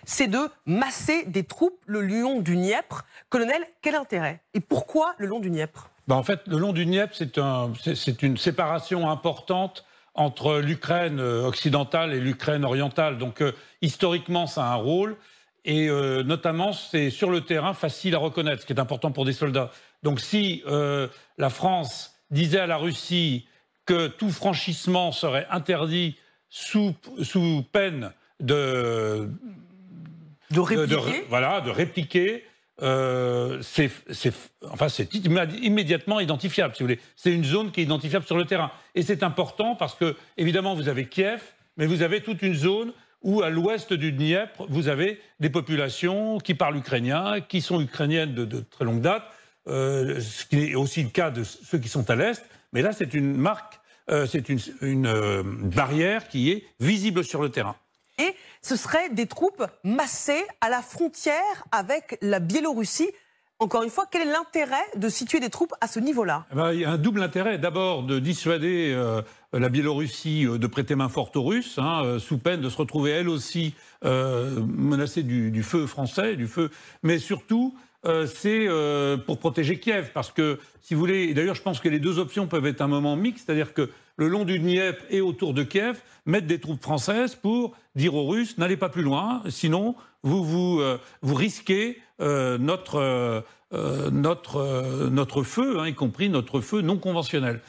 c'est de masser des troupes le long du Dniepr. Colonel, quel intérêt? Et pourquoi le long du Dniepr? En fait, le long du Dniepr, c'est une séparation importante entre l'Ukraine occidentale et l'Ukraine orientale. Donc, historiquement, ça a un rôle. Et notamment, c'est sur le terrain facile à reconnaître, ce qui est important pour des soldats. Donc, si la France disait à la Russie que tout franchissement serait interdit sous peine de répliquer, c'est immédiatement identifiable, si vous voulez. C'est une zone qui est identifiable sur le terrain. Et c'est important parce que, évidemment, vous avez Kiev, mais vous avez toute une zone où, à l'ouest du Dniepr, vous avez des populations qui parlent ukrainien, qui sont ukrainiennes de très longue date, ce qui est aussi le cas de ceux qui sont à l'est. Mais là, c'est une marque, c'est une barrière qui est visible sur le terrain. Et ce seraient des troupes massées à la frontière avec la Biélorussie. Encore une fois, quel est l'intérêt de situer des troupes à ce niveau-là? Il y a un double intérêt. D'abord, de dissuader la Biélorussie de prêter main forte aux Russes, sous peine de se retrouver elle aussi menacée du feu français, mais surtout, c'est pour protéger Kiev. Parce que, si vous voulez, et d'ailleurs je pense que les deux options peuvent être un moment mixte, c'est-à-dire que le long du Dniepr et autour de Kiev, mettre des troupes françaises pour dire aux Russes, n'allez pas plus loin, sinon vous risquez notre feu, y compris notre feu non conventionnel.